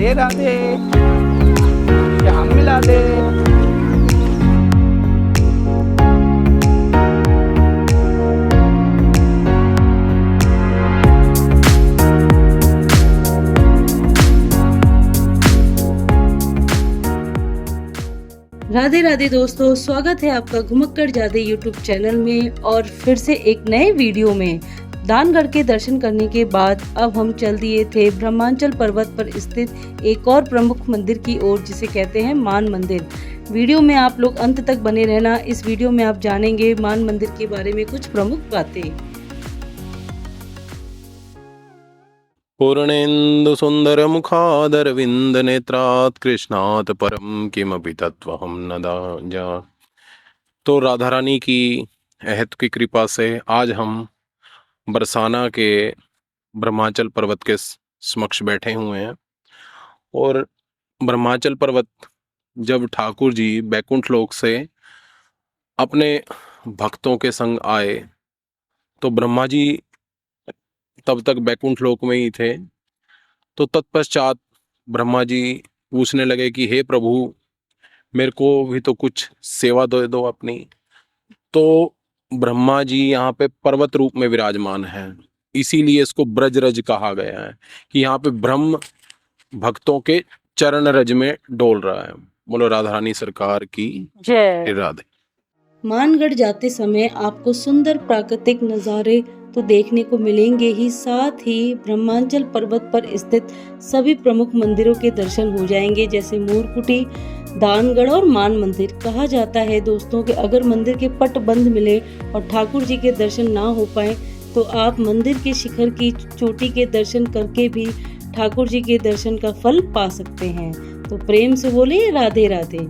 राधे राधे, श्याम मिला दे। राधे राधे दोस्तों, स्वागत है आपका घुमक्कड़ जादे यूट्यूब चैनल में और फिर से एक नए वीडियो में। दानगढ़ के दर्शन करने के बाद अब हम चल दिए थे ब्रह्मांचल पर्वत पर स्थित एक और प्रमुख मंदिर की ओर, जिसे कहते हैं मान मंदिर। वीडियो में आप लोग अंत तक बने रहना। इस वीडियो में आप जानेंगे मान मंदिर के बारे में कुछ प्रमुख बातें। पूर्णेन्दु सुंदर मुखादरविंद नेत्रात् कृष्णात् परम किमपि तत्त्वहं न जाने। तो राधा रानी की अहत की कृपा से आज हम बरसाना के ब्रह्मांचल पर्वत के समक्ष बैठे हुए हैं। और ब्रह्मांचल पर्वत जब ठाकुर जी बैकुंठ लोक से अपने भक्तों के संग आए तो ब्रह्मा जी तब तक बैकुंठ लोक में ही थे। तो तत्पश्चात ब्रह्मा जी पूछने लगे कि हे प्रभु, मेरे को भी तो कुछ सेवा दे दो अपनी। तो ब्रह्मा जी यहाँ पे पर्वत रूप में विराजमान है, इसीलिए इसको ब्रजरज कहा गया है कि यहाँ पे ब्रह्म भक्तों के चरण रज में डोल रहा है। बोलो राधा रानी सरकार की जय। राधे। मानगढ़ जाते समय आपको सुंदर प्राकृतिक नज़ारे तो देखने को मिलेंगे ही, साथ ही ब्रह्मांचल पर्वत पर स्थित सभी प्रमुख मंदिरों के दर्शन हो जाएंगे, जैसे मूरकुटी, दानगढ़ और मान मंदिर। कहा जाता है दोस्तों कि अगर मंदिर के पट बंद मिले और ठाकुर जी के दर्शन ना हो पाए तो आप मंदिर के शिखर की चोटी के दर्शन करके भी ठाकुर जी के दर्शन का फल पा सकते हैं। तो प्रेम से बोले राधे राधे।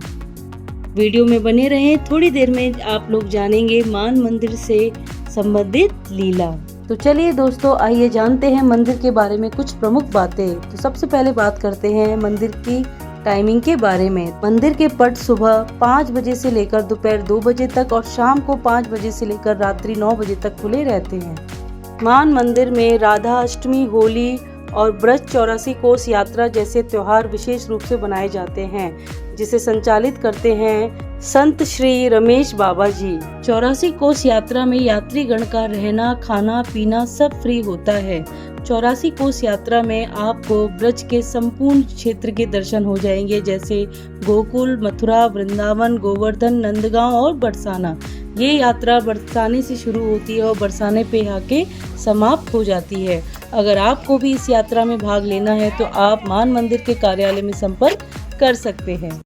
वीडियो में बने रहें, थोड़ी देर में आप लोग जानेंगे मान मंदिर से संबंधित लीला। तो चलिए दोस्तों, आइए जानते हैं मंदिर के बारे में कुछ प्रमुख बातें। तो सबसे पहले बात करते हैं मंदिर की टाइमिंग के बारे में। मंदिर के पट सुबह 5 बजे से लेकर दोपहर 2 बजे तक और शाम को 5 बजे से लेकर रात्रि 9 बजे तक खुले रहते हैं। मान मंदिर में राधा अष्टमी, होली और ब्रज 84 कोस यात्रा जैसे त्योहार विशेष रूप से बनाए जाते हैं, जिसे संचालित करते हैं संत श्री रमेश बाबा जी। 84 कोस यात्रा में यात्री गण का रहना, खाना पीना सब फ्री होता है। 84 कोस यात्रा में आपको ब्रज के संपूर्ण क्षेत्र के दर्शन हो जाएंगे, जैसे गोकुल, मथुरा, वृंदावन, गोवर्धन, नंदगांव और बरसाना। ये यात्रा बरसाने से शुरू होती है और बरसाने पे आके समाप्त हो जाती है। अगर आपको भी इस यात्रा में भाग लेना है तो आप मान मंदिर के कार्यालय में संपर्क कर सकते हैं।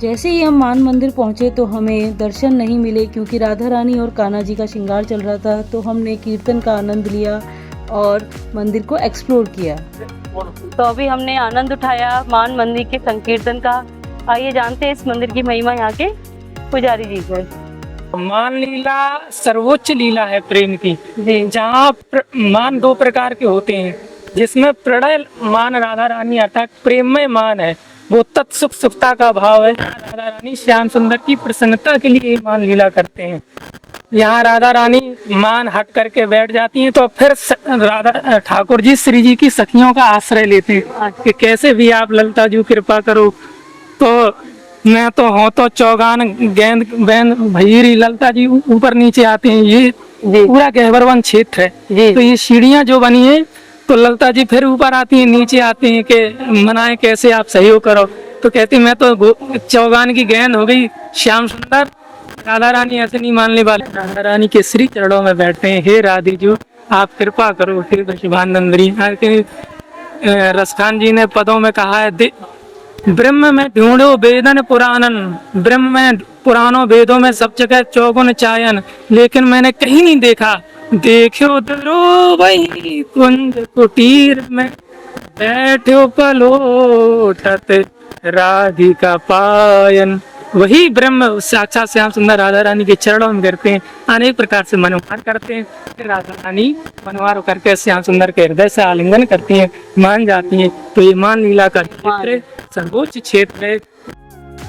जैसे ही हम मान मंदिर पहुंचे तो हमें दर्शन नहीं मिले, क्योंकि राधा रानी और कान्हा जी का श्रृंगार चल रहा था। तो हमने कीर्तन का आनंद लिया और मंदिर को एक्सप्लोर किया। तो अभी हमने आनंद उठाया मान मंदिर के संकीर्तन का। आइए जानते हैं इस मंदिर की महिमा यहाँ के पुजारी जी से। मान लीला सर्वोच्च लीला है प्रेम की, जहाँ मान 2 प्रकार के होते हैं, जिसमें प्रणय मान राधा रानी अर्थात प्रेममय मान है, वो तत्सुख सुखता का भाव है। राधा रानी श्याम सुंदर की प्रसन्नता के लिए मान लीला करते हैं। यहाँ राधा रानी मान हट करके बैठ जाती हैं तो फिर राधा ठाकुर जी श्री जी की सखियों का आश्रय लेते हैं कि कैसे भी आप ललिता जी कृपा करो। तो मैं तो हो तो चौगान गेंद बेंद भैरी ललिता जी ऊपर नीचे आते हैं। ये पूरा गहबरवन क्षेत्र है। तो ये सीढ़ियाँ जो बनी है तो ललिता जी फिर ऊपर आती हैं, नीचे आते हैं कि मनाए कैसे आप सहयोग करो। तो कहती मैं तो चौगान की गेंद हो गई श्याम सुंदर। राधा रानी ऐसे नहीं मानने वाले, राधा रानी के श्री चरणों में बैठते हैं, हे राधी जो आप कृपा करो, हे शुभानंदरी। रसखान जी ने पदों में कहा है, ब्रह्म में ढूंढो वेदन पुराणन, ब्रह्म में पुराणों वेदों में सब जगह चौगुन चायन, लेकिन मैंने कहीं नहीं देखा। देखो दरो वही कुंज कुटीर में बैठो पलोटत राधिका पायन। वही ब्रह्म साक्षात श्याम सुंदर राधा रानी के चरणों में गिरते हैं, अनेक प्रकार से मनोहार करते हैं। फिर राधा रानी मनोहार करके श्याम सुंदर के हृदय से आलिंगन करती हैं, मान जाती हैं। तो ये मान लीला का क्षेत्र सर्वोच्च क्षेत्र है।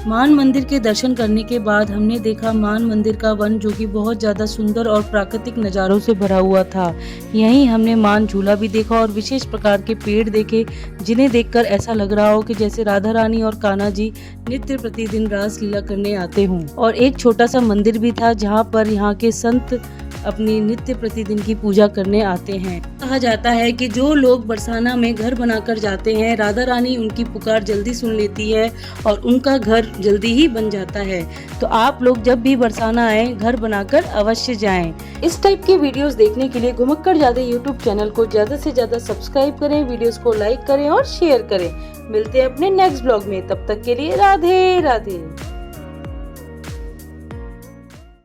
मान मंदिर के दर्शन करने के बाद हमने देखा मान मंदिर का वन, जो कि बहुत ज़्यादा सुंदर और प्राकृतिक नज़ारों से भरा हुआ था। यहीं हमने मान झूला भी देखा और विशेष प्रकार के पेड़ देखे, जिन्हें देखकर ऐसा लग रहा हो कि जैसे राधा रानी और कान्हा जी नित्य प्रतिदिन रास लीला करने आते हों। और एक छोटा सा मंदिर भी था, जहाँ पर यहाँ के संत अपनी नित्य प्रतिदिन की पूजा करने आते हैं। कहा जाता है कि जो लोग बरसाना में घर बनाकर जाते हैं, राधा रानी उनकी पुकार जल्दी सुन लेती है और उनका घर जल्दी ही बन जाता है। तो आप लोग जब भी बरसाना आए, घर बनाकर अवश्य जाएं। इस टाइप की वीडियोस देखने के लिए घुमक्कड़ जादे यूट्यूब चैनल को ज्यादा से ज्यादा सब्सक्राइब करें, वीडियोस को लाइक करें और शेयर करें। मिलते हैं अपने नेक्स्ट ब्लॉग में, तब तक के लिए राधे राधे।